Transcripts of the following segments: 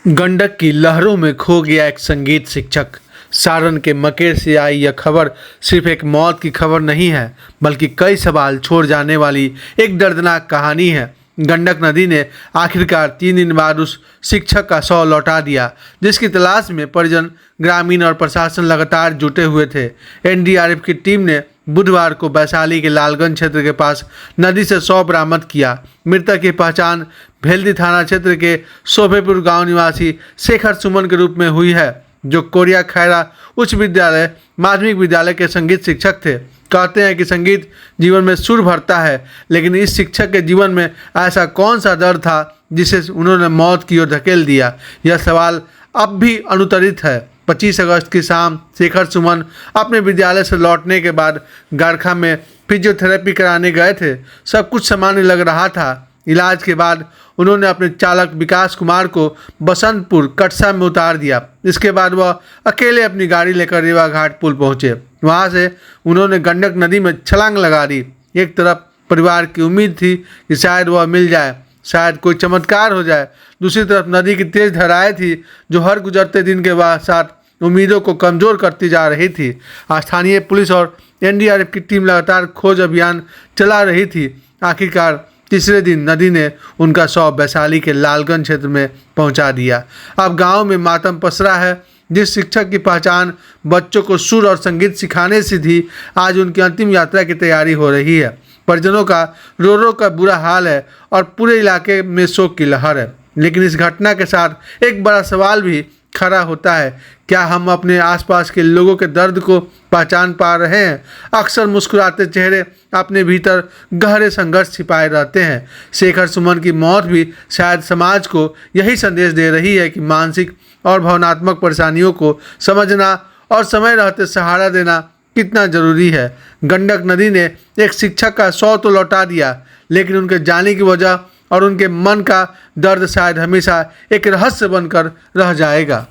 गंडक की लहरों में खो गया एक संगीत शिक्षक। सारण के मकेर से आई यह खबर सिर्फ एक मौत की खबर नहीं है, बल्कि कई सवाल छोड़ जाने वाली एक दर्दनाक कहानी है। गंडक नदी ने आखिरकार 3 दिन बाद उस शिक्षक का शव लौटा दिया, जिसकी तलाश में परिजन, ग्रामीण और प्रशासन लगातार जुटे हुए थे। एनडीआरएफ की टीम ने बुधवार को वैशाली के लालगंज क्षेत्र के पास नदी से शव बरामद किया। मृतक की पहचान भेल्दी थाना क्षेत्र के शोभेपुर गांव निवासी शेखर सुमन के रूप में हुई है, जो कोरिया खैरा उच्च विद्यालय माध्यमिक विद्यालय के संगीत शिक्षक थे। कहते हैं कि संगीत जीवन में सुर भरता है, लेकिन इस शिक्षक के जीवन में ऐसा कौन सा दर्द था जिसे उन्होंने मौत की ओर धकेल दिया? यह सवाल अब भी अनुत्तरित है। 25 अगस्त की शाम शेखर सुमन अपने विद्यालय से लौटने के बाद गारखा में फिजियोथेरेपी कराने गए थे। सब कुछ सामान्य लग रहा था। इलाज के बाद उन्होंने अपने चालक विकास कुमार को बसंतपुर कटसा में उतार दिया। इसके बाद वह अकेले अपनी गाड़ी लेकर रेवा घाट पुल पहुंचे। वहां से उन्होंने गंडक नदी में छलांग लगा दी। एक तरफ परिवार की उम्मीद थी कि शायद वह मिल जाए, शायद कोई चमत्कार हो जाए। दूसरी तरफ नदी की तेज धाराएं थी, जो हर गुजरते दिन के बाद साथ उम्मीदों को कमज़ोर करती जा रही थी। स्थानीय पुलिस और एनडीआरएफ की टीम लगातार खोज अभियान चला रही थी। आखिरकार तीसरे दिन नदी ने उनका शव वैशाली के लालगंज क्षेत्र में पहुंचा दिया। अब गांव में मातम पसरा है। जिस शिक्षक की पहचान बच्चों को सुर और संगीत सिखाने से थी, आज उनकी अंतिम यात्रा की तैयारी हो रही है। परिजनों का रो रो का बुरा हाल है और पूरे इलाके में शोक की लहर है। लेकिन इस घटना के साथ एक बड़ा सवाल भी खड़ा होता है, क्या हम अपने आसपास के लोगों के दर्द को पहचान पा रहे हैं? अक्सर मुस्कुराते चेहरे अपने भीतर गहरे संघर्ष छिपाए रहते हैं। शेखर सुमन की मौत भी शायद समाज को यही संदेश दे रही है कि मानसिक और भावनात्मक परेशानियों को समझना और समय रहते सहारा देना कितना जरूरी है। गंडक नदी ने एक शिक्षक का शव तो लौटा दिया, लेकिन उनके जाने की वजह और उनके मन का दर्द शायद हमेशा एक रहस्य बनकर रह जाएगा।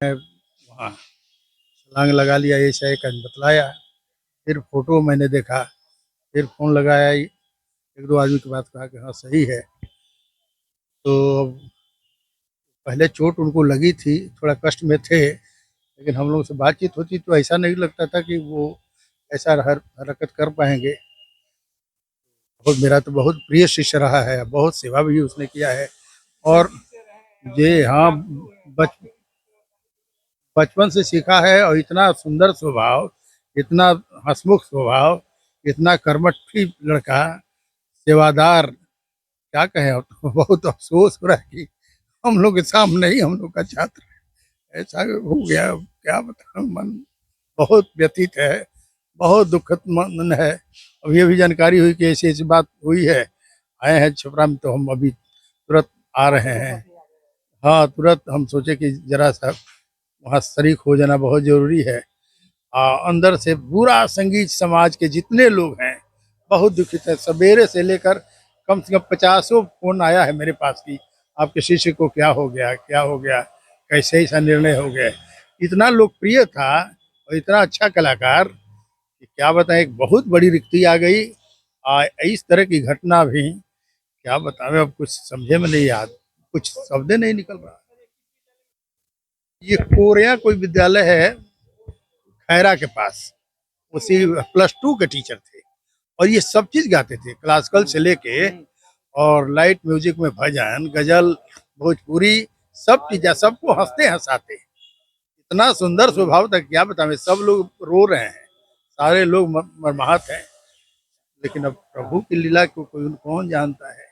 वहाँ छलांग लगा लिया, ऐसा एक बतलाया। फिर फोटो मैंने देखा, फिर फ़ोन लगाया, एक दो आदमी के बात कहा कि हाँ सही है। तो पहले चोट उनको लगी थी, थोड़ा कष्ट में थे, लेकिन हम लोगों से बातचीत होती तो ऐसा नहीं लगता था कि वो ऐसा हरकत कर पाएंगे। बहुत मेरा तो बहुत प्रिय शिष्य रहा है, बहुत सेवा भी उसने किया है। और ये हाँ, बच बचपन से सीखा है। और इतना सुंदर स्वभाव, इतना हंसमुख स्वभाव, इतना कर्मठी लड़का, सेवादार, क्या कहें। अब तो बहुत अफसोस हो रहा है कि हम लोग के सामने ही हम लोग का छात्र ऐसा हो गया। क्या बताऊं, मन बहुत व्यथित है, बहुत दुखद मन है। अब ये भी जानकारी हुई कि ऐसी ऐसी बात हुई है। आए हैं छपरा में, तो हम अभी तुरंत आ रहे हैं। हाँ, तुरंत हम सोचे कि जरा सा वहाँ शरीक हो जाना बहुत जरूरी है। अंदर से पूरा संगीत समाज के जितने लोग हैं बहुत दुखित है। सवेरे से लेकर कम से कम 50 फोन आया है मेरे पास कि आपके शिष्य को क्या हो गया, क्या हो गया, कैसे ऐसा निर्णय हो गया। इतना लोकप्रिय था और इतना अच्छा कलाकार कि क्या बताएं, एक बहुत बड़ी रिक्ति आ गई। इस तरह की घटना भी क्या बताएं, अब कुछ समझे में नहीं, याद कुछ शब्द नहीं निकल रहा। ये कोरिया कोई विद्यालय है खैरा के पास, उसी +2 के टीचर थे। और ये सब चीज गाते थे, क्लासिकल से लेके और लाइट म्यूजिक में भजन, गजल, भोजपुरी, सब चीज, सबको हंसते हंसाते। इतना सुंदर स्वभाव था, क्या बताएं। सब लोग रो रहे हैं, सारे लोग मर्माहत हैं। लेकिन अब प्रभु की लीला को कोई कौन जानता है।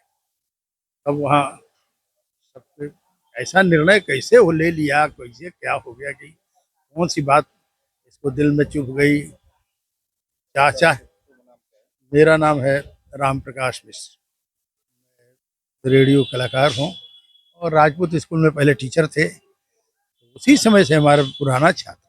अब वहाँ सब ऐसा निर्णय कैसे वो ले लिया, कैसे क्या हो गया कि कौन सी बात इसको दिल में चुभ गई। चाचा, मेरा नाम है राम प्रकाश मिश्र, रेडियो कलाकार हूँ और राजपूत स्कूल में पहले टीचर थे। उसी समय से हमारा पुराना छात्र।